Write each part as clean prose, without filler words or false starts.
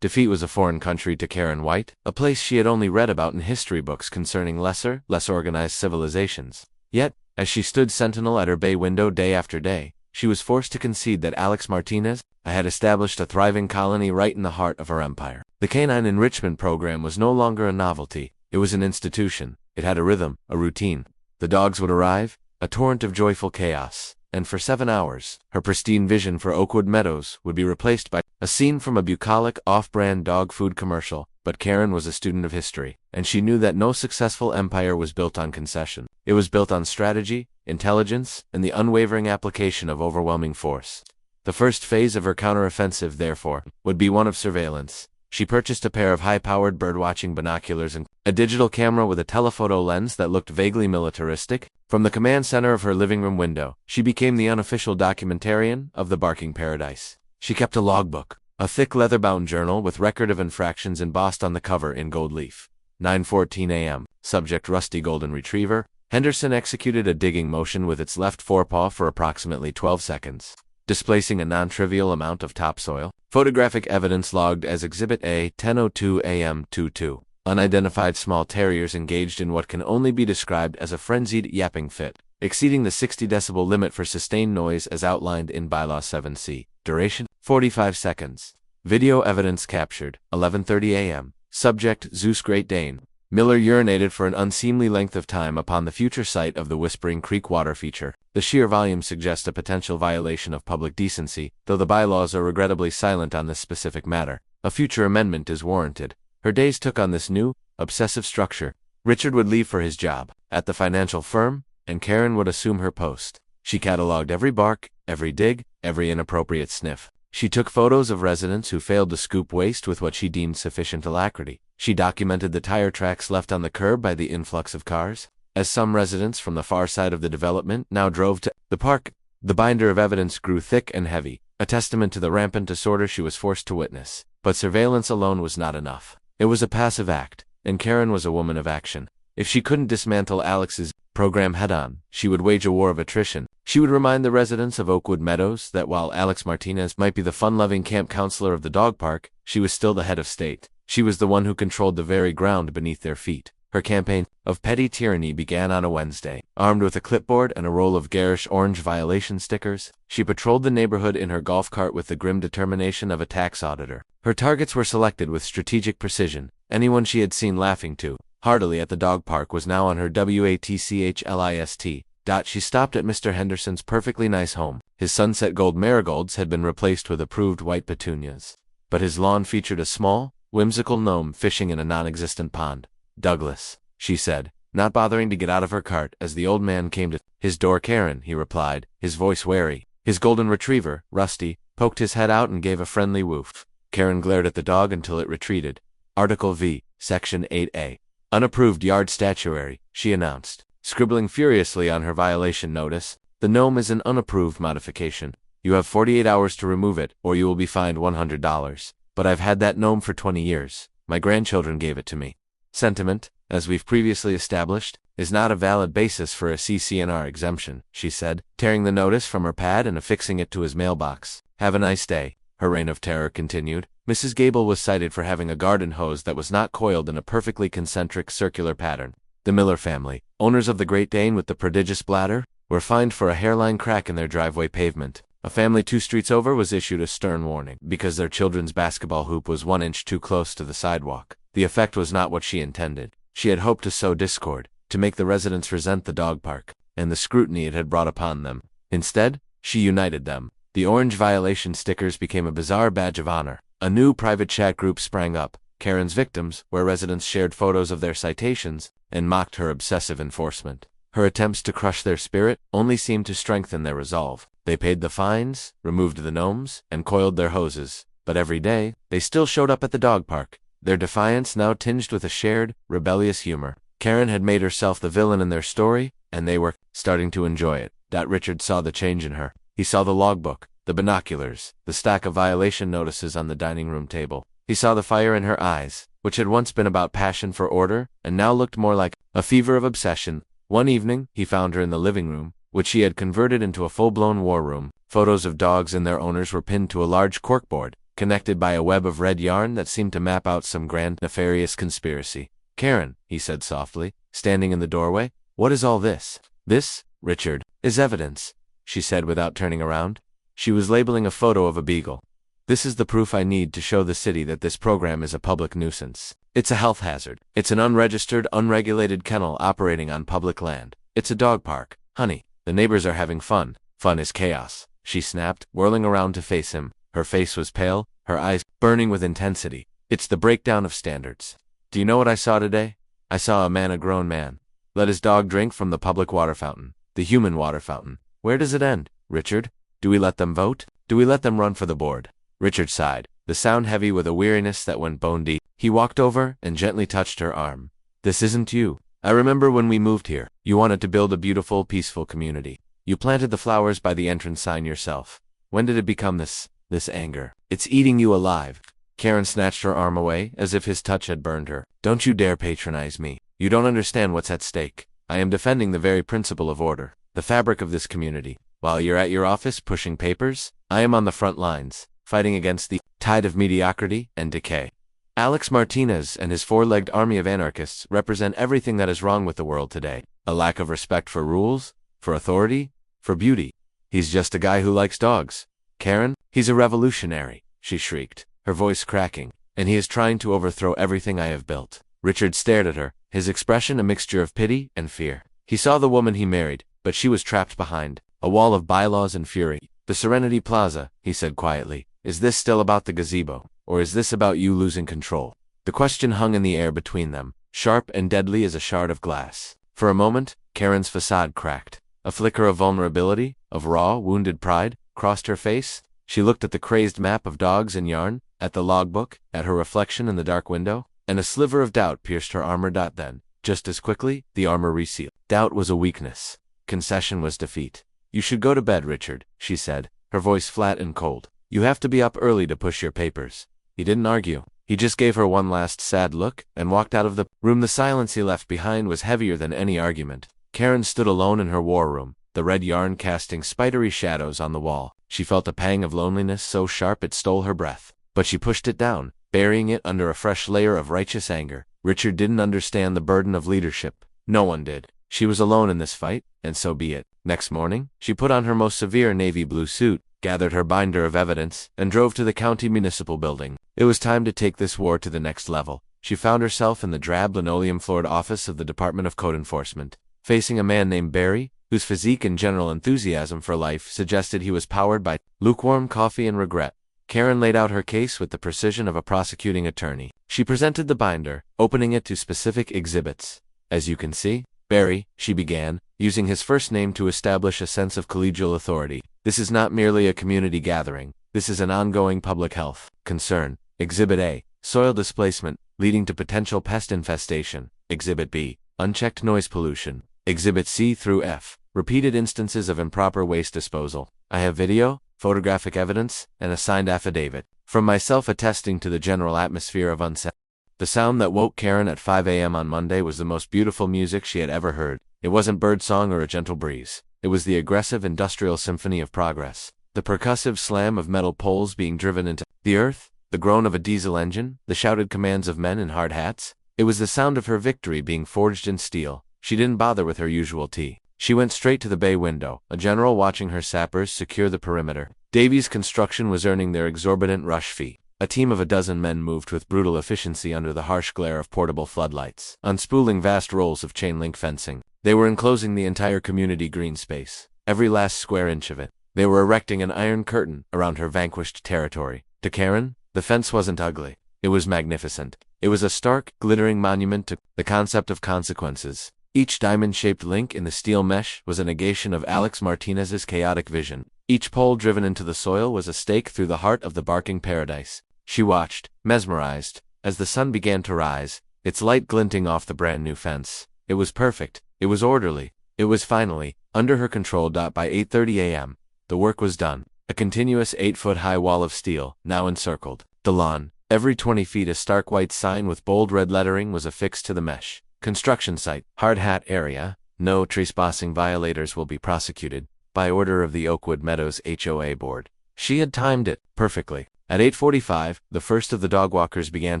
Defeat was a foreign country to Karen White, a place she had only read about in history books concerning lesser, less organized civilizations. Yet, as she stood sentinel at her bay window day after day, she was forced to concede that Alex Martinez had established a thriving colony right in the heart of her empire. The canine enrichment program was no longer a novelty, it was an institution. It had a rhythm, a routine. The dogs would arrive, a torrent of joyful chaos, and for 7 hours, her pristine vision for Oakwood Meadows would be replaced by a scene from a bucolic, off-brand dog food commercial. But Karen was a student of history, and she knew that no successful empire was built on concession. It was built on strategy, intelligence, and the unwavering application of overwhelming force. The first phase of her counteroffensive, therefore, would be one of surveillance. She purchased a pair of high-powered birdwatching binoculars and a digital camera with a telephoto lens that looked vaguely militaristic. From the command center of her living room window, she became the unofficial documentarian of the barking paradise. She kept a logbook, a thick leather-bound journal with record of infractions embossed on the cover in gold leaf. 9:14 a.m. Subject rusty golden retriever. Henderson executed a digging motion with its left forepaw for approximately 12 seconds, displacing a non-trivial amount of topsoil. Photographic evidence logged as Exhibit A, 10:02 a.m. 22. Unidentified small terriers engaged in what can only be described as a frenzied yapping fit, exceeding the 60 decibel limit for sustained noise as outlined in Bylaw 7C. Duration, 45 seconds. Video evidence captured, 11:30 a.m. Subject, Zeus Great Dane. Miller urinated for an unseemly length of time upon the future site of the Whispering Creek water feature. The sheer volume suggests a potential violation of public decency, though the bylaws are regrettably silent on this specific matter. A future amendment is warranted. Her days took on this new, obsessive structure. Richard would leave for his job at the financial firm, and Karen would assume her post. She cataloged every bark, every dig, every inappropriate sniff. She took photos of residents who failed to scoop waste with what she deemed sufficient alacrity. She documented the tire tracks left on the curb by the influx of cars. As some residents from the far side of the development now drove to the park, the binder of evidence grew thick and heavy, a testament to the rampant disorder she was forced to witness. But surveillance alone was not enough. It was a passive act, and Karen was a woman of action. If she couldn't dismantle Alex's program head-on, she would wage a war of attrition. She would remind the residents of Oakwood Meadows that while Alex Martinez might be the fun-loving camp counselor of the dog park, she was still the head of state. She was the one who controlled the very ground beneath their feet. Her campaign of petty tyranny began on a Wednesday. Armed with a clipboard and a roll of garish orange violation stickers, she patrolled the neighborhood in her golf cart with the grim determination of a tax auditor. Her targets were selected with strategic precision. Anyone she had seen laughing too heartily at the dog park was now on her WATCHLIST. She stopped at Mr. Henderson's perfectly nice home. His sunset gold marigolds had been replaced with approved white petunias, but his lawn featured a small, whimsical gnome fishing in a non-existent pond. "Douglas," she said, not bothering to get out of her cart as the old man came to his door. "Karen," he replied, his voice wary. His golden retriever, Rusty, poked his head out and gave a friendly woof. Karen glared at the dog until it retreated. Article V, Section 8A. Unapproved yard statuary, she announced, scribbling furiously on her violation notice. "The gnome is an unapproved modification. You have 48 hours to remove it, or you will be fined $100. But I've had that gnome for 20 years. My grandchildren gave it to me." Sentiment, as we've previously established, is not a valid basis for a CC&R exemption, she said, tearing the notice from her pad and affixing it to his mailbox. "Have a nice day." Her reign of terror continued. Mrs. Gable was cited for having a garden hose that was not coiled in a perfectly concentric circular pattern. The Miller family, owners of the Great Dane with the prodigious bladder, were fined for a hairline crack in their driveway pavement. A family 2 streets over was issued a stern warning because their children's basketball hoop was 1 inch too close to the sidewalk. The effect was not what she intended. She had hoped to sow discord, to make the residents resent the dog park, and the scrutiny it had brought upon them. Instead, she united them. The orange violation stickers became a bizarre badge of honor. A new private chat group sprang up, Karen's Victims, where residents shared photos of their citations and mocked her obsessive enforcement. Her attempts to crush their spirit only seemed to strengthen their resolve. They paid the fines, removed the gnomes, and coiled their hoses. But every day, they still showed up at the dog park, their defiance now tinged with a shared, rebellious humor. Karen had made herself the villain in their story, and they were starting to enjoy it. Richard saw the change in her. He saw the logbook, the binoculars, the stack of violation notices on the dining room table. He saw the fire in her eyes, which had once been about passion for order, and now looked more like a fever of obsession. One evening, he found her in the living room, which she had converted into a full-blown war room. Photos of dogs and their owners were pinned to a large corkboard, connected by a web of red yarn that seemed to map out some grand, nefarious conspiracy. "Karen," he said softly, standing in the doorway, "what is all this?" "This, Richard, is evidence," she said without turning around. She was labeling a photo of a beagle. "This is the proof I need to show the city that this program is a public nuisance. It's a health hazard. It's an unregistered, unregulated kennel operating on public land. It's a dog park. Honey, the neighbors are having fun. Fun is chaos," she snapped, whirling around to face him. Her face was pale, her eyes burning with intensity. "It's the breakdown of standards. Do you know what I saw today? I saw a grown man, let his dog drink from the public water fountain, the human water fountain. Where does it end, Richard? Do we let them vote? Do we let them run for the board?" Richard sighed, the sound heavy with a weariness that went bone deep. He walked over and gently touched her arm. "This isn't you. I remember when we moved here, you wanted to build a beautiful, peaceful community. You planted the flowers by the entrance sign yourself. When did it become this anger? It's eating you alive." Karen snatched her arm away, as if his touch had burned her. "Don't you dare patronize me. You don't understand what's at stake. I am defending the very principle of order, the fabric of this community. While you're at your office pushing papers, I am on the front lines, fighting against the tide of mediocrity and decay. Alex Martinez and his four-legged army of anarchists represent everything that is wrong with the world today. A lack of respect for rules, for authority, for beauty. He's just a guy who likes dogs. Karen, he's a revolutionary," she shrieked, her voice cracking, "and he is trying to overthrow everything I have built." Richard stared at her, his expression a mixture of pity and fear. He saw the woman he married, but she was trapped behind a wall of bylaws and fury. "The Serenity Plaza," he said quietly. "Is this still about the gazebo, or is this about you losing control?" The question hung in the air between them, sharp and deadly as a shard of glass. For a moment, Karen's facade cracked. A flicker of vulnerability, of raw, wounded pride, crossed her face. She looked at the crazed map of dogs and yarn, at the logbook, at her reflection in the dark window, and a sliver of doubt pierced her armor. Then, just as quickly, the armor resealed. Doubt was a weakness. Concession was defeat. "You should go to bed, Richard," she said, her voice flat and cold. "You have to be up early to push your papers." He didn't argue. He just gave her one last sad look and walked out of the room. The silence he left behind was heavier than any argument. Karen stood alone in her war room, the red yarn casting spidery shadows on the wall. She felt a pang of loneliness so sharp it stole her breath. But she pushed it down, burying it under a fresh layer of righteous anger. Richard didn't understand the burden of leadership. No one did. She was alone in this fight, and so be it. Next morning, she put on her most severe navy blue suit, gathered her binder of evidence, and drove to the county municipal building. It was time to take this war to the next level. She found herself in the drab linoleum-floored office of the Department of Code Enforcement, facing a man named Barry, whose physique and general enthusiasm for life suggested he was powered by lukewarm coffee and regret. Karen laid out her case with the precision of a prosecuting attorney. She presented the binder, opening it to specific exhibits. "As you can see, Barry," she began, using his first name to establish a sense of collegial authority, "this is not merely a community gathering. This is an ongoing public health concern. Exhibit A, soil displacement, leading to potential pest infestation. Exhibit B, unchecked noise pollution. Exhibit C through F, repeated instances of improper waste disposal. I have video, photographic evidence, and a signed affidavit from myself attesting to the general atmosphere of unsettlement." The sound that woke Karen at 5 a.m. on Monday was the most beautiful music she had ever heard. It wasn't birdsong or a gentle breeze. It was the aggressive industrial symphony of progress. The percussive slam of metal poles being driven into the earth, the groan of a diesel engine, the shouted commands of men in hard hats. It was the sound of her victory being forged in steel. She didn't bother with her usual tea. She went straight to the bay window, a general watching her sappers secure the perimeter. Davies Construction was earning their exorbitant rush fee. A team of a dozen men moved with brutal efficiency under the harsh glare of portable floodlights, unspooling vast rolls of chain-link fencing. They were enclosing the entire community green space, every last square inch of it. They were erecting an iron curtain around her vanquished territory. To Karen, the fence wasn't ugly. It was magnificent. It was a stark, glittering monument to the concept of consequences. Each diamond-shaped link in the steel mesh was a negation of Alex Martinez's chaotic vision. Each pole driven into the soil was a stake through the heart of the barking paradise. She watched, mesmerized, as the sun began to rise, its light glinting off the brand-new fence. It was perfect. It was orderly. It was finally under her control. By 8:30 a.m., the work was done. A continuous 8-foot-high wall of steel now encircled the lawn. Every 20 feet a stark white sign with bold red lettering was affixed to the mesh. Construction site, hard hat area. No trespassing violators will be prosecuted. By order of the Oakwood Meadows HOA board. She had timed it perfectly. At 8:45, the first of the dog walkers began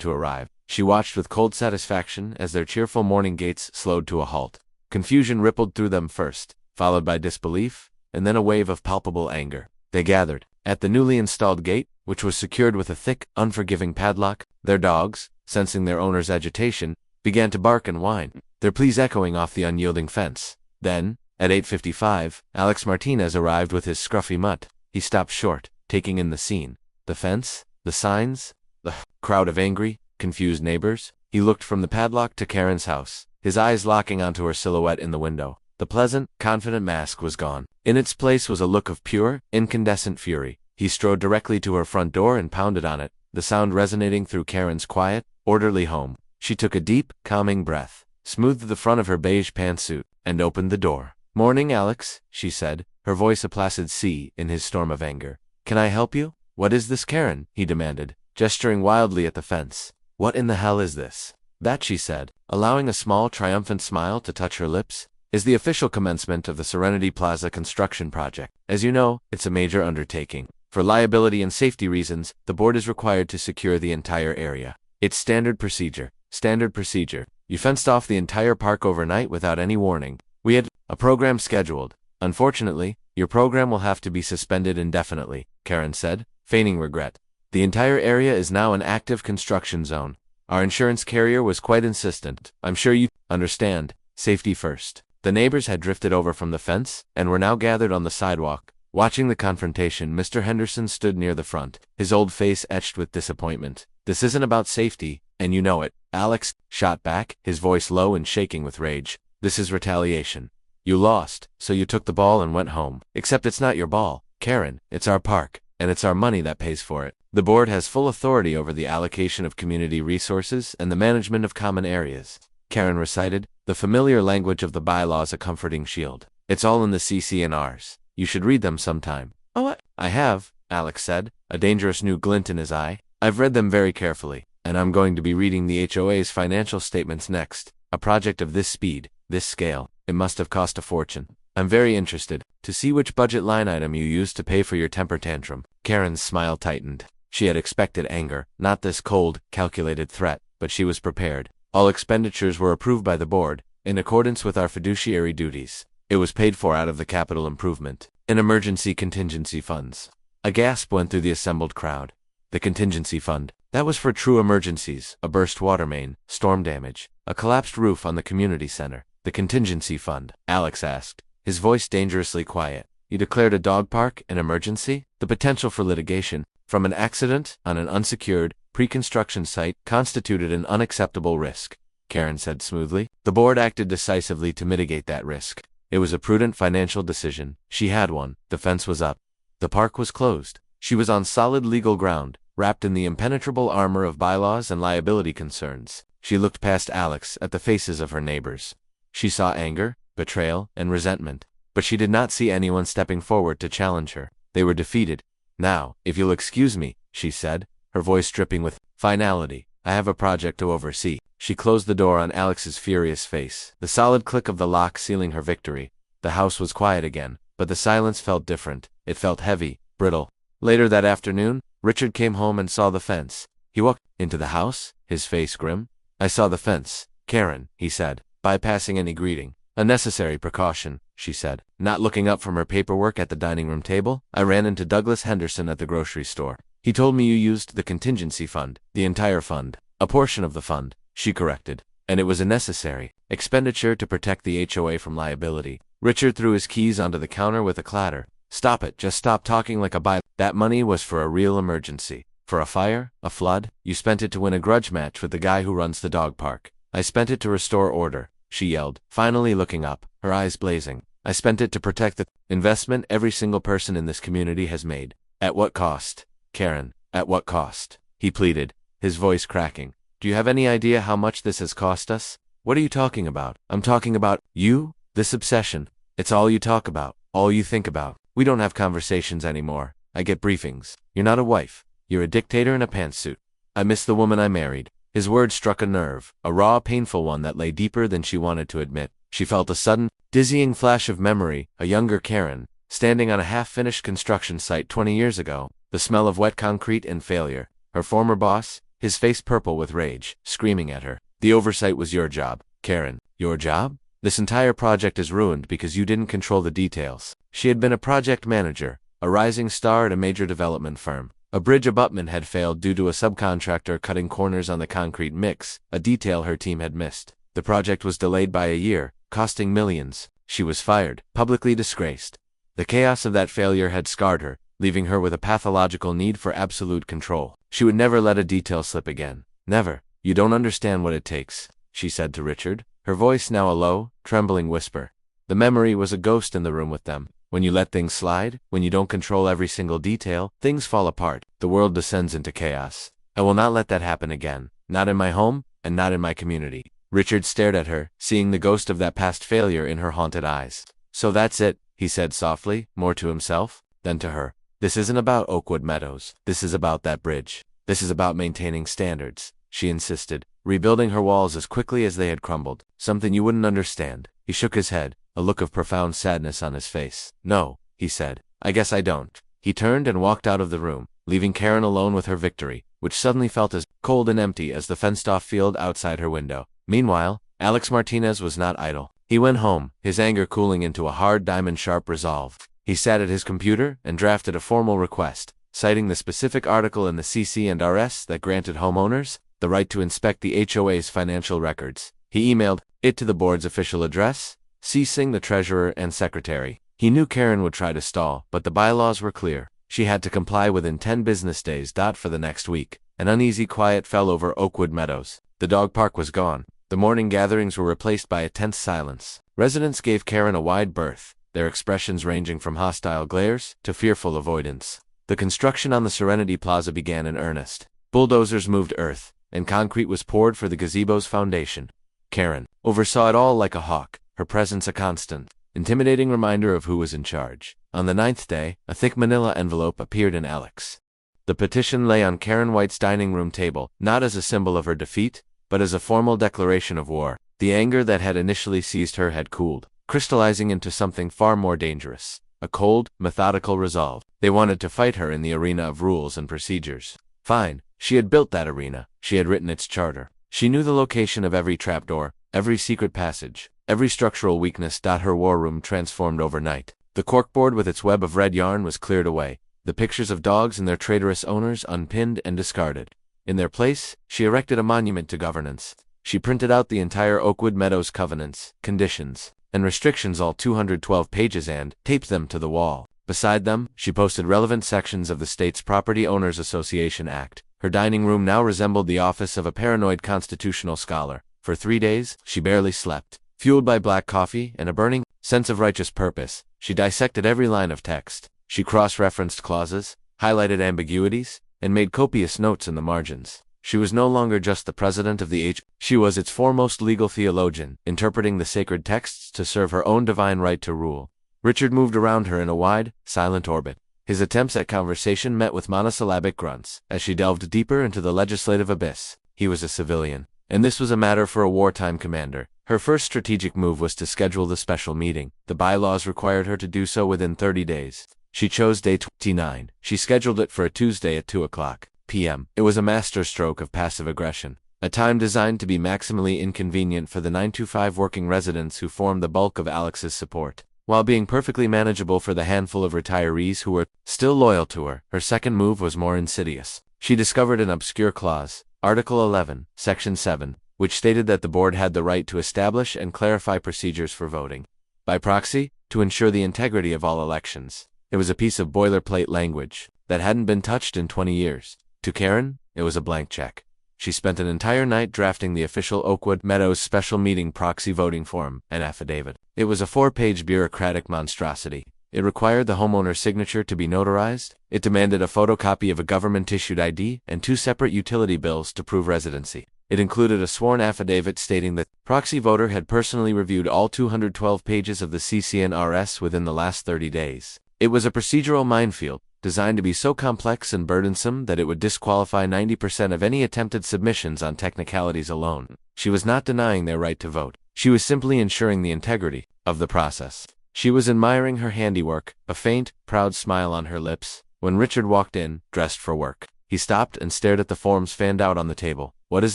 to arrive. She watched with cold satisfaction as their cheerful morning gaits slowed to a halt. Confusion rippled through them first, followed by disbelief, and then a wave of palpable anger. They gathered at the newly installed gate, which was secured with a thick, unforgiving padlock. Their dogs, sensing their owner's agitation, began to bark and whine, their pleas echoing off the unyielding fence. Then, at 8:55, Alex Martinez arrived with his scruffy mutt. He stopped short, taking in the scene. The fence, the signs, the crowd of angry, confused neighbors. He looked from the padlock to Karen's house, his eyes locking onto her silhouette in the window. The pleasant, confident mask was gone. In its place was a look of pure, incandescent fury. He strode directly to her front door and pounded on it, the sound resonating through Karen's quiet, orderly home. She took a deep, calming breath, smoothed the front of her beige pantsuit, and opened the door. "Morning, Alex," she said, her voice a placid sea in his storm of anger. "Can I help you?" "What is this, Karen?" he demanded, gesturing wildly at the fence. "What in the hell is this?" "That," she said, allowing a small, triumphant smile to touch her lips, "is the official commencement of the Serenity Plaza construction project. As you know, it's a major undertaking. For liability and safety reasons, the board is required to secure the entire area. It's standard procedure. Standard procedure. You fenced off the entire park overnight without any warning. We had a program scheduled. Unfortunately, your program will have to be suspended indefinitely," Karen said, feigning regret. "The entire area is now an active construction zone. Our insurance carrier was quite insistent. I'm sure you understand. Safety first." The neighbors had drifted over from the fence and were now gathered on the sidewalk. Watching the confrontation, Mr. Henderson stood near the front, his old face etched with disappointment. "This isn't about safety, and you know it," Alex shot back, his voice low and shaking with rage. "This is retaliation. You lost, so you took the ball and went home. Except it's not your ball, Karen. It's our park, and it's our money that pays for it. The board has full authority over the allocation of community resources and the management of common areas." Karen recited, the familiar language of the bylaws a comforting shield. "It's all in the CC&Rs. You should read them sometime." "Oh, I have," Alex said, a dangerous new glint in his eye. "I've read them very carefully, and I'm going to be reading the HOA's financial statements next. A project of this speed, this scale, it must have cost a fortune. I'm very interested to see which budget line item you used to pay for your temper tantrum." Karen's smile tightened. She had expected anger, not this cold, calculated threat, but she was prepared. "All expenditures were approved by the board, in accordance with our fiduciary duties. It was paid for out of the capital improvement and emergency contingency funds." A gasp went through the assembled crowd. The contingency fund. That was for true emergencies, a burst water main, storm damage, a collapsed roof on the community center. "The contingency fund?" Alex asked, his voice dangerously quiet. "You declared a dog park an emergency? The potential for litigation from an accident on an unsecured, pre-construction site constituted an unacceptable risk," Karen said smoothly. "The board acted decisively to mitigate that risk. It was a prudent financial decision. She had one. The fence was up. The park was closed. She was on solid legal ground, wrapped in the impenetrable armor of bylaws and liability concerns." She looked past Alex at the faces of her neighbors. She saw anger, betrayal, and resentment, but she did not see anyone stepping forward to challenge her. They were defeated. "Now, if you'll excuse me," she said, her voice dripping with finality, "I have a project to oversee." She closed the door on Alex's furious face, the solid click of the lock sealing her victory. The house was quiet again, but the silence felt different. It felt heavy, brittle. Later that afternoon, Richard came home and saw the fence. He walked into the house, his face grim. "I saw the fence, Karen," he said, bypassing any greeting. "A necessary precaution," she said, not looking up from her paperwork at the dining room table. "I ran into Douglas Henderson at the grocery store. He told me you used the contingency fund, the entire fund." "A portion of the fund," she corrected, "and it was a necessary expenditure to protect the HOA from liability." Richard threw his keys onto the counter with a clatter. "Stop it, just stop talking like a That money was for a real emergency. For a fire, a flood. You spent it to win a grudge match with the guy who runs the dog park. I spent it to restore order," she yelled, finally looking up, her eyes blazing. "I spent it to protect the investment every single person in this community has made." "At what cost, Karen? At what cost?" he pleaded, his voice cracking. "Do you have any idea how much this has cost us?" "What are you talking about?" "I'm talking about you, this obsession. It's all you talk about, all you think about. We don't have conversations anymore. I get briefings. You're not a wife. You're a dictator in a pantsuit. I miss the woman I married." His words struck a nerve, a raw, painful one that lay deeper than she wanted to admit. She felt a sudden, dizzying flash of memory, a younger Karen, standing on a half-finished construction site 20 years ago, the smell of wet concrete and failure. Her former boss, his face purple with rage, screaming at her. The oversight was your job, Karen. Your job? This entire project is ruined because you didn't control the details. She had been a project manager, a rising star at a major development firm. A bridge abutment had failed due to a subcontractor cutting corners on the concrete mix, a detail her team had missed. The project was delayed by a year, costing millions. She was fired, publicly disgraced. The chaos of that failure had scarred her, leaving her with a pathological need for absolute control. She would never let a detail slip again. Never. You don't understand what it takes, she said to Richard, her voice now a low, trembling whisper. The memory was a ghost in the room with them. When you let things slide, when you don't control every single detail, things fall apart. The world descends into chaos. I will not let that happen again. Not in my home, and not in my community. Richard stared at her, seeing the ghost of that past failure in her haunted eyes. So that's it, he said softly, more to himself than to her. This isn't about Oakwood Meadows. This is about that bridge. This is about maintaining standards, she insisted, rebuilding her walls as quickly as they had crumbled. Something you wouldn't understand. He shook his head, a look of profound sadness on his face. No, he said. I guess I don't. He turned and walked out of the room, leaving Karen alone with her victory, which suddenly felt as cold and empty as the fenced-off field outside her window. Meanwhile, Alex Martinez was not idle. He went home, his anger cooling into a hard diamond-sharp resolve. He sat at his computer and drafted a formal request, citing the specific article in the CC&RS that granted homeowners the right to inspect the HOA's financial records. He emailed it to the board's official address, CCing the treasurer and secretary. He knew Karen would try to stall, but the bylaws were clear. She had to comply within 10 business days. For the next week, an uneasy quiet fell over Oakwood Meadows. The dog park was gone. The morning gatherings were replaced by a tense silence. Residents gave Karen a wide berth, their expressions ranging from hostile glares to fearful avoidance. The construction on the Serenity Plaza began in earnest. Bulldozers moved earth, and concrete was poured for the gazebo's foundation. Karen oversaw it all like a hawk, her presence a constant, intimidating reminder of who was in charge. On the 9th day, a thick manila envelope appeared in Alex. The petition lay on Karen White's dining room table, not as a symbol of her defeat, but as a formal declaration of war. The anger that had initially seized her had cooled, crystallizing into something far more dangerous. A cold, methodical resolve. They wanted to fight her in the arena of rules and procedures. Fine, she had built that arena. She had written its charter. She knew the location of every trapdoor, every secret passage, every structural weakness. Her war room transformed overnight. The corkboard with its web of red yarn was cleared away, the pictures of dogs and their traitorous owners unpinned and discarded. In their place, she erected a monument to governance. She printed out the entire Oakwood Meadows covenants, conditions, and restrictions, all 212 pages, and taped them to the wall. Beside them, she posted relevant sections of the state's Property Owners Association Act. Her dining room now resembled the office of a paranoid constitutional scholar. For 3 days, she barely slept. Fueled by black coffee and a burning sense of righteous purpose, she dissected every line of text. She cross-referenced clauses, highlighted ambiguities, and made copious notes in the margins. She was no longer just the president of the HOA. She was its foremost legal theologian, interpreting the sacred texts to serve her own divine right to rule. Richard moved around her in a wide, silent orbit. His attempts at conversation met with monosyllabic grunts. As she delved deeper into the legislative abyss, he was a civilian, and this was a matter for a wartime commander. Her first strategic move was to schedule the special meeting. The bylaws required her to do so within 30 days. She chose day 29. She scheduled it for a Tuesday at 2:00 p.m. It was a masterstroke of passive aggression, a time designed to be maximally inconvenient for the 925 working residents who formed the bulk of Alex's support, while being perfectly manageable for the handful of retirees who were still loyal to her. Her second move was more insidious. She discovered an obscure clause, Article 11, Section 7, which stated that the board had the right to establish and clarify procedures for voting by proxy to ensure the integrity of all elections. It was a piece of boilerplate language that hadn't been touched in 20 years. To Karen, it was a blank check. She spent an entire night drafting the official Oakwood Meadows special meeting proxy voting form and affidavit. It was a 4-page bureaucratic monstrosity. It required the homeowner's signature to be notarized. It demanded a photocopy of a government-issued ID and 2 separate utility bills to prove residency. It included a sworn affidavit stating that proxy voter had personally reviewed all 212 pages of the CC&RS within the last 30 days. It was a procedural minefield, designed to be so complex and burdensome that it would disqualify 90% of any attempted submissions on technicalities alone. She was not denying their right to vote. She was simply ensuring the integrity of the process. She was admiring her handiwork, a faint, proud smile on her lips, When Richard walked in, dressed for work, he stopped and stared at the forms fanned out on the table. "What is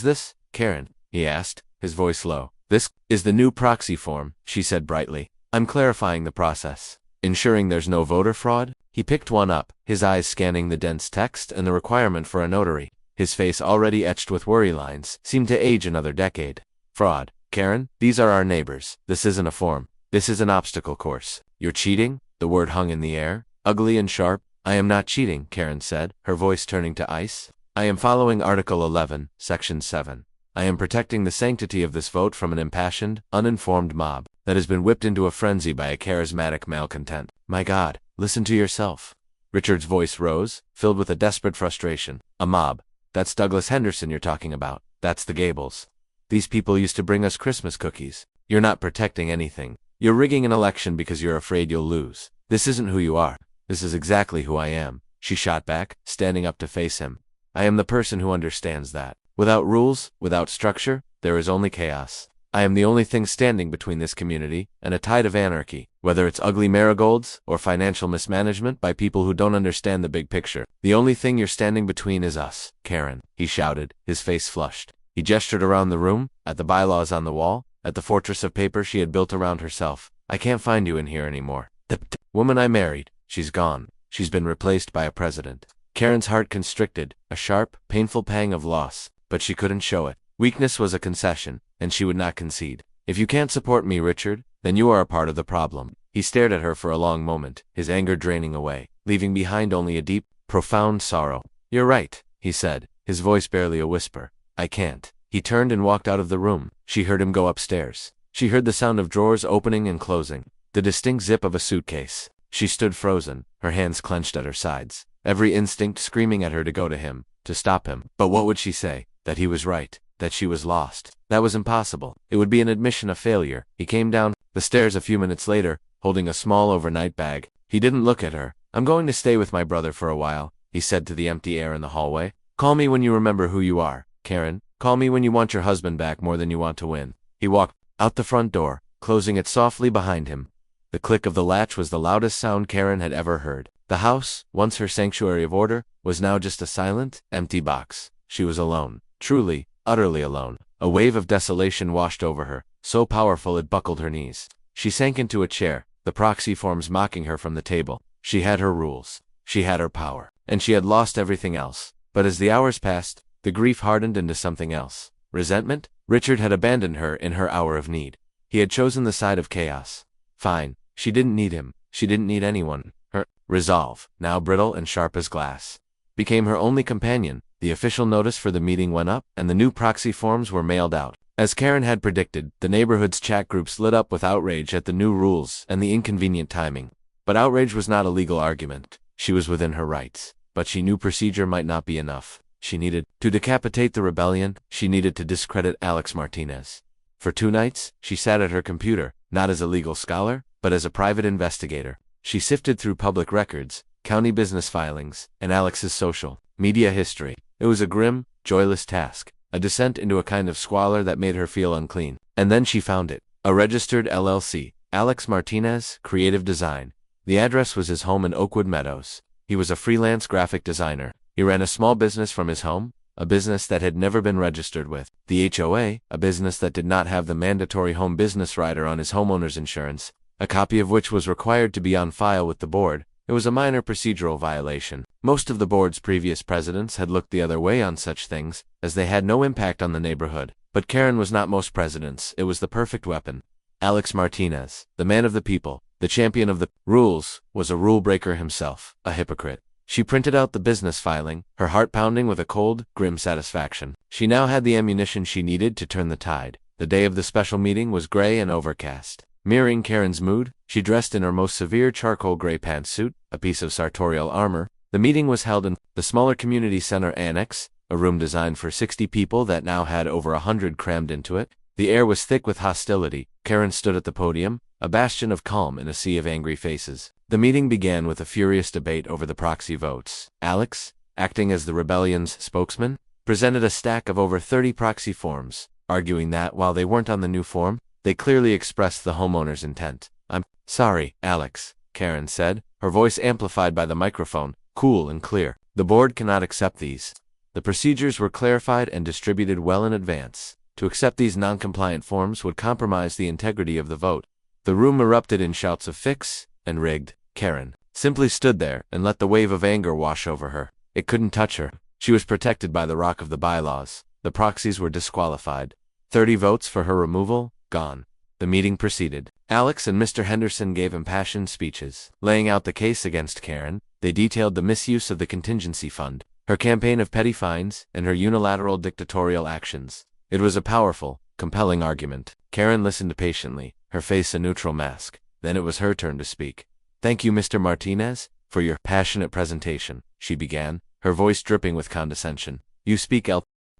this, Karen?" he asked, his voice low. "This is the new proxy form," she said brightly. "I'm clarifying the process, ensuring there's no voter fraud." He picked one up, his eyes scanning the dense text and the requirement for a notary. His face, already etched with worry lines, seemed to age another decade. "Fraud, Karen, these are our neighbors. This isn't a form. This is an obstacle course. You're cheating?" The word hung in the air, ugly and sharp. "I am not cheating," Karen said, her voice turning to ice. "I am following Article 11, Section 7. I am protecting the sanctity of this vote from an impassioned, uninformed mob that has been whipped into a frenzy by a charismatic malcontent." "My God, listen to yourself." Richard's voice rose, filled with a desperate frustration. "A mob? That's Douglas Henderson you're talking about. That's the Gables. These people used to bring us Christmas cookies. You're not protecting anything. You're rigging an election because you're afraid you'll lose. This isn't who you are. This is exactly who I am," she shot back, standing up to face him. "I am the person who understands that. Without rules, without structure, there is only chaos. I am the only thing standing between this community and a tide of anarchy, whether it's ugly marigolds or financial mismanagement by people who don't understand the big picture. The only thing you're standing between is us, Karen," he shouted, his face flushed. He gestured around the room, at the bylaws on the wall, at the fortress of paper she had built around herself. "I can't find you in here anymore. The woman I married, she's gone. She's been replaced by a president." Karen's heart constricted, a sharp, painful pang of loss, but she couldn't show it. Weakness was a concession, and she would not concede. "If you can't support me, Richard, then you are a part of the problem." He stared at her for a long moment, his anger draining away, leaving behind only a deep, profound sorrow. "You're right," he said, his voice barely a whisper. "I can't." He turned and walked out of the room. She heard him go upstairs. She heard the sound of drawers opening and closing, the distinct zip of a suitcase. She stood frozen, her hands clenched at her sides, every instinct screaming at her to go to him, to stop him. But what would she say? That he was right, that she was lost. That was impossible. It would be an admission of failure. He came down the stairs a few minutes later, holding a small overnight bag. He didn't look at her. "I'm going to stay with my brother for a while," he said to the empty air in the hallway. "Call me when you remember who you are, Karen. Call me when you want your husband back more than you want to win." He walked out the front door, closing it softly behind him. The click of the latch was the loudest sound Karen had ever heard. The house, once her sanctuary of order, was now just a silent, empty box. She was alone. Truly, utterly alone. A wave of desolation washed over her, so powerful it buckled her knees. She sank into a chair, the proxy forms mocking her from the table. She had her rules. She had her power. And she had lost everything else. But as the hours passed, the grief hardened into something else. Resentment? Richard had abandoned her in her hour of need. He had chosen the side of chaos. Fine. She didn't need him. She didn't need anyone. Her resolve, now brittle and sharp as glass, became her only companion. The official notice for the meeting went up, and the new proxy forms were mailed out. As Karen had predicted, the neighborhood's chat groups lit up with outrage at the new rules and the inconvenient timing. But outrage was not a legal argument. She was within her rights. But she knew procedure might not be enough. She needed to decapitate the rebellion. She needed to discredit Alex Martinez. For 2 nights, she sat at her computer, not as a legal scholar, but as a private investigator. She sifted through public records, county business filings, and Alex's social media history. It was a grim, joyless task, a descent into a kind of squalor that made her feel unclean. And then she found it. A registered LLC, Alex Martinez, Creative Design. The address was his home in Oakwood Meadows. He was a freelance graphic designer. He ran a small business from his home, a business that had never been registered with the HOA, a business that did not have the mandatory home business rider on his homeowner's insurance, a copy of which was required to be on file with the board. It was a minor procedural violation. Most of the board's previous presidents had looked the other way on such things, as they had no impact on the neighborhood. But Karen was not most presidents. It was the perfect weapon. Alex Martinez, the man of the people, the champion of the rules, was a rule breaker himself, a hypocrite. She printed out the business filing, her heart pounding with a cold, grim satisfaction. She now had the ammunition she needed to turn the tide. The day of the special meeting was gray and overcast. Mirroring Karen's mood, she dressed in her most severe charcoal gray pantsuit, a piece of sartorial armor. The meeting was held in the smaller community center annex, a room designed for 60 people that now had over 100 crammed into it. The air was thick with hostility. Karen stood at the podium, a bastion of calm in a sea of angry faces. The meeting began with a furious debate over the proxy votes. Alex, acting as the rebellion's spokesman, presented a stack of over 30 proxy forms, arguing that while they weren't on the new form, they clearly expressed the homeowner's intent. "I'm sorry, Alex," Karen said, her voice amplified by the microphone. cool and clear. The board cannot accept these. The procedures were clarified and distributed well in advance. To accept these non-compliant forms would compromise the integrity of the vote. The room erupted in shouts of fix and rigged. Karen simply stood there and let the wave of anger wash over her. It couldn't touch her. She was protected by the rock of the bylaws. The proxies were disqualified. 30 votes for her removal, gone. The meeting proceeded. Alex and Mr. Henderson gave impassioned speeches, laying out the case against Karen. They detailed the misuse of the contingency fund, her campaign of petty fines, and her unilateral dictatorial actions. It was a powerful, compelling argument. Karen listened patiently, her face a neutral mask. Then it was her turn to speak. "Thank you, Mr. Martinez, for your passionate presentation," she began, her voice dripping with condescension. "You speak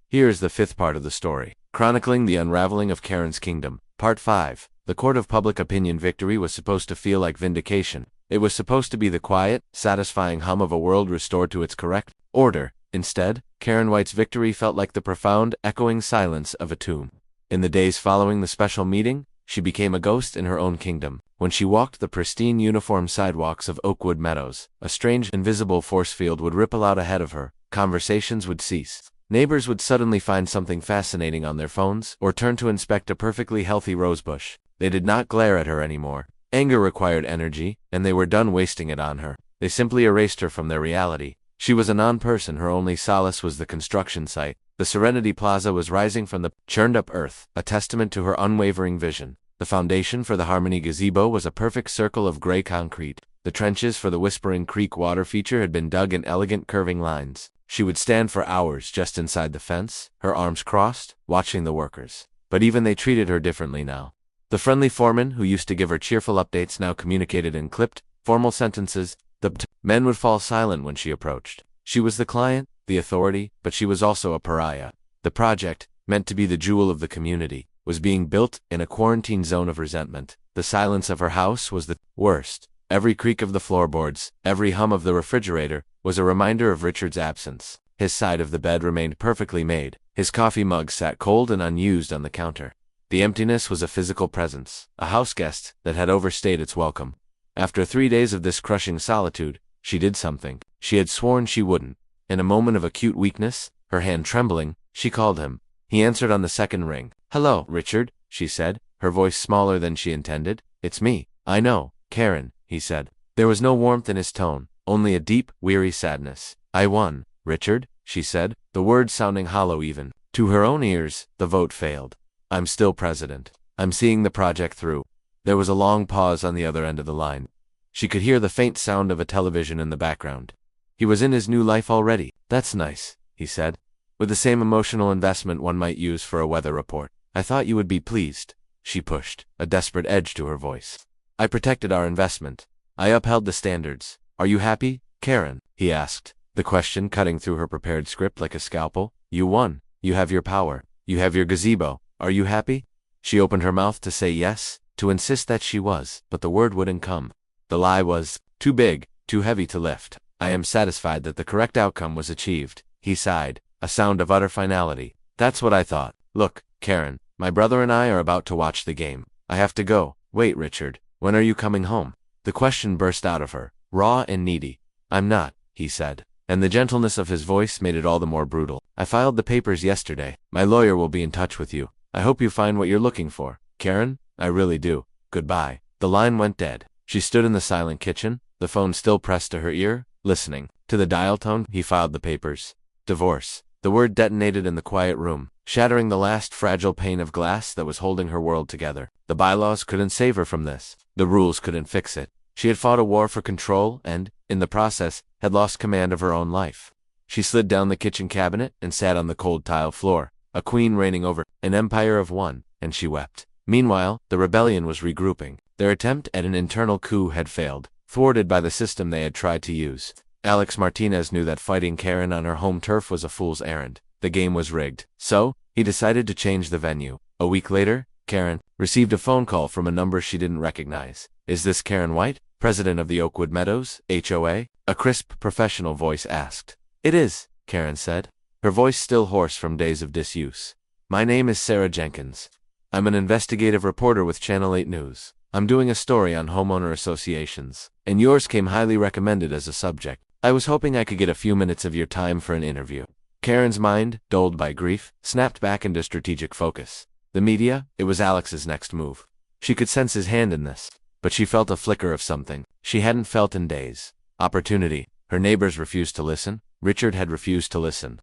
Here is the fifth part of the story, chronicling the unraveling of Karen's kingdom. Part 5. The court of public opinion victory was supposed to feel like vindication. It was supposed to be the quiet, satisfying hum of a world restored to its correct order. Instead, Karen White's victory felt like the profound, echoing silence of a tomb. In the days following the special meeting, she became a ghost in her own kingdom. When she walked the pristine uniform sidewalks of Oakwood Meadows, a strange, invisible force field would ripple out ahead of her. Conversations would cease. Neighbors would suddenly find something fascinating on their phones, or turn to inspect a perfectly healthy rosebush. They did not glare at her anymore. Anger required energy, and they were done wasting it on her. They simply erased her from their reality. She was a non-person. Her only solace was the construction site. The Serenity Plaza was rising from the churned-up earth, a testament to her unwavering vision. The foundation for the Harmony gazebo was a perfect circle of gray concrete. The trenches for the Whispering Creek water feature had been dug in elegant curving lines. She would stand for hours just inside the fence, her arms crossed, watching the workers. But even they treated her differently now. The friendly foreman who used to give her cheerful updates now communicated in clipped, formal sentences. The men would fall silent when she approached. She was the client, the authority, but she was also a pariah. The project, meant to be the jewel of the community, was being built in a quarantine zone of resentment. The silence of her house was the worst. Every creak of the floorboards, every hum of the refrigerator, was a reminder of Richard's absence. His side of the bed remained perfectly made. His coffee mug sat cold and unused on the counter. The emptiness was a physical presence, a house guest that had overstayed its welcome. After 3 days of this crushing solitude, she did something she had sworn she wouldn't. In a moment of acute weakness, her hand trembling, she called him. He answered on the second ring. "Hello, Richard," she said, her voice smaller than she intended. "It's me." "I know, Karen," he said. There was no warmth in his tone, only a deep, weary sadness. "I won, Richard," she said, the words sounding hollow even. To her own ears, the vote failed. "I'm still president. I'm seeing the project through." There was a long pause on the other end of the line. She could hear the faint sound of a television in the background. He was in his new life already. "That's nice," he said, with the same emotional investment one might use for a weather report. "I thought you would be pleased," she pushed, a desperate edge to her voice. "I protected our investment. I upheld the standards. Are you happy, Karen?" he asked, the question cutting through her prepared script like a scalpel. "You won. You have your power. You have your gazebo. Are you happy?" She opened her mouth to say yes, to insist that she was, but the word wouldn't come. The lie was too big, too heavy to lift. "I am satisfied that the correct outcome was achieved," he sighed, a sound of utter finality. "That's what I thought. Look, Karen, my brother and I are about to watch the game. I have to go." "Wait, Richard, when are you coming home?" The question burst out of her, raw and needy. "I'm not," he said, and the gentleness of his voice made it all the more brutal. "I filed the papers yesterday. My lawyer will be in touch with you. I hope you find what you're looking for, Karen. I really do. Goodbye." The line went dead. She stood in the silent kitchen, the phone still pressed to her ear, listening. To the dial tone, he filed the papers. Divorce. The word detonated in the quiet room, shattering the last fragile pane of glass that was holding her world together. The bylaws couldn't save her from this. The rules couldn't fix it. She had fought a war for control and, in the process, had lost command of her own life. She slid down the kitchen cabinet and sat on the cold tile floor, a queen reigning over an empire of one, and she wept. Meanwhile, the rebellion was regrouping. Their attempt at an internal coup had failed, thwarted by the system they had tried to use. Alex Martinez knew that fighting Karen on her home turf was a fool's errand. The game was rigged. So, he decided to change the venue. A week later, Karen received a phone call from a number she didn't recognize. "Is this Karen White, president of the Oakwood Meadows, HOA?" a crisp, professional voice asked. "It is," Karen said, her voice still hoarse from days of disuse. "My name is Sarah Jenkins. I'm an investigative reporter with Channel 8 News. I'm doing a story on homeowner associations, and yours came highly recommended as a subject. I was hoping I could get a few minutes of your time for an interview. Karen's mind, dulled by grief, snapped back into strategic focus. The media, it was Alex's next move. She could sense his hand in this, but she felt a flicker of something she hadn't felt in days. Opportunity. Her neighbors refused to listen. Richard had refused to listen.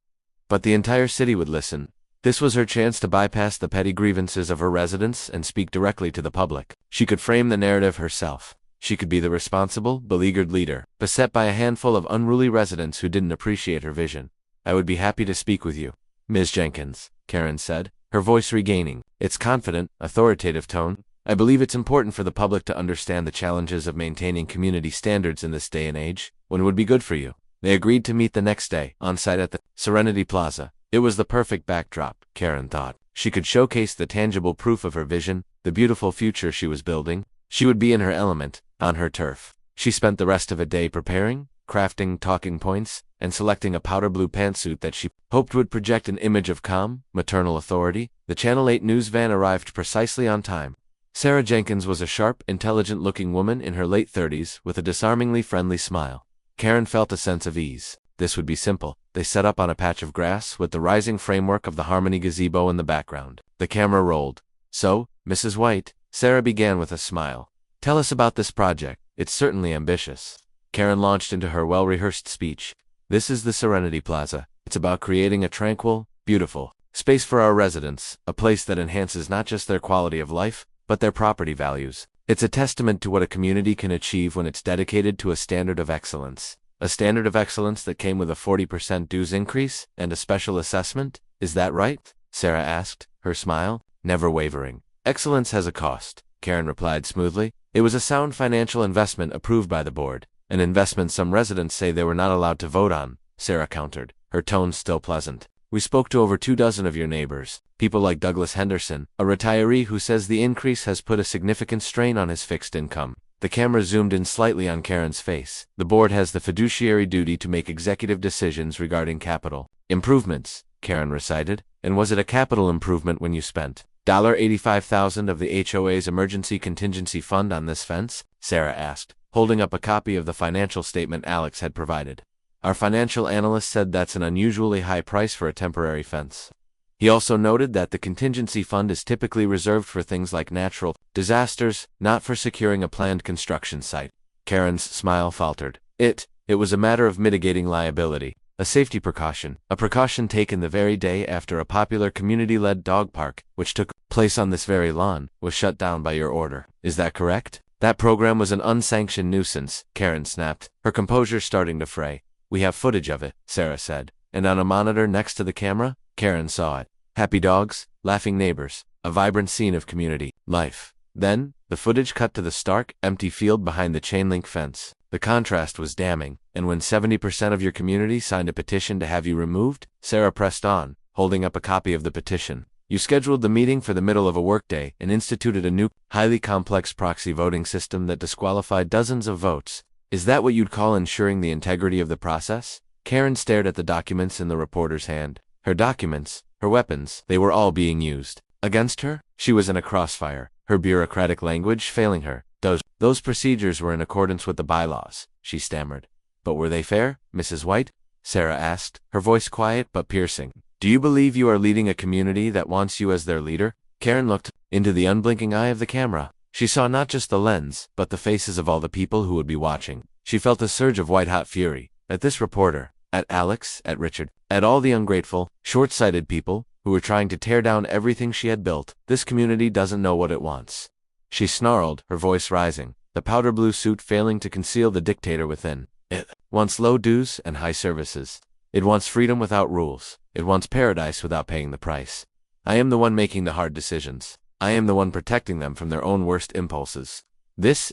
But the entire city would listen. This was her chance to bypass the petty grievances of her residents and speak directly to the public. She could frame the narrative herself. She could be the responsible, beleaguered leader, beset by a handful of unruly residents who didn't appreciate her vision. I would be happy to speak with you, Ms. Jenkins, Karen said, her voice regaining its confident, authoritative tone. I believe it's important for the public to understand the challenges of maintaining community standards in this day and age. When would be good for you? They agreed to meet the next day, on site at the Serenity Plaza. It was the perfect backdrop, Karen thought. She could showcase the tangible proof of her vision, the beautiful future she was building. She would be in her element, on her turf. She spent the rest of a day preparing, crafting talking points, and selecting a powder blue pantsuit that she hoped would project an image of calm, maternal authority. The Channel 8 news van arrived precisely on time. Sarah Jenkins was a sharp, intelligent-looking woman in her late 30s with a disarmingly friendly smile. Karen felt a sense of ease. This would be simple. They set up on a patch of grass with the rising framework of the Harmony gazebo in the background. The camera rolled. So, Mrs. White, Sarah began with a smile. Tell us about this project. It's certainly ambitious. Karen launched into her well-rehearsed speech. This is the Serenity Plaza. It's about creating a tranquil, beautiful space for our residents, a place that enhances not just their quality of life, but their property values. It's a testament to what a community can achieve when it's dedicated to a standard of excellence. A standard of excellence that came with a 40% dues increase and a special assessment? Is that right? Sarah asked, her smile never wavering. Excellence has a cost, Karen replied smoothly. It was a sound financial investment approved by the board. An investment some residents say they were not allowed to vote on, Sarah countered, her tone still pleasant. We spoke to over 24 of your neighbors, people like Douglas Henderson, a retiree who says the increase has put a significant strain on his fixed income. The camera zoomed in slightly on Karen's face. The board has the fiduciary duty to make executive decisions regarding capital improvements, Karen recited. And was it a capital improvement when you spent $85,000 of the HOA's emergency contingency fund on this fence? Sarah asked, holding up a copy of the financial statement Alex had provided. Our financial analyst said that's an unusually high price for a temporary fence. He also noted that the contingency fund is typically reserved for things like natural disasters, not for securing a planned construction site. Karen's smile faltered. It was a matter of mitigating liability, a safety precaution, a precaution taken the very day after a popular community-led dog park, which took place on this very lawn, was shut down by your order. Is that correct? That program was an unsanctioned nuisance, Karen snapped, her composure starting to fray. We have footage of it, Sarah said, and on a monitor next to the camera, Karen saw it. Happy dogs, laughing neighbors, a vibrant scene of community life. Then, the footage cut to the stark, empty field behind the chain-link fence. The contrast was damning, and when 70% of your community signed a petition to have you removed, Sarah pressed on, holding up a copy of the petition. You scheduled the meeting for the middle of a workday and instituted a new, highly complex proxy voting system that disqualified dozens of votes. Is that what you'd call ensuring the integrity of the process? Karen stared at the documents in the reporter's hand. Her documents, her weapons, they were all being used against her. She was in a crossfire, her bureaucratic language failing her. Those procedures were in accordance with the bylaws, she stammered. But were they fair, Mrs. White? Sarah asked, her voice quiet but piercing. Do you believe you are leading a community that wants you as their leader? Karen looked into the unblinking eye of the camera. She saw not just the lens, but the faces of all the people who would be watching. She felt a surge of white-hot fury. At this reporter, at Alex, at Richard, at all the ungrateful, short-sighted people who were trying to tear down everything she had built. This community doesn't know what it wants. She snarled, her voice rising, the powder blue suit failing to conceal the dictator within. It wants low dues and high services. It wants freedom without rules. It wants paradise without paying the price. I am the one making the hard decisions. I am the one protecting them from their own worst impulses. This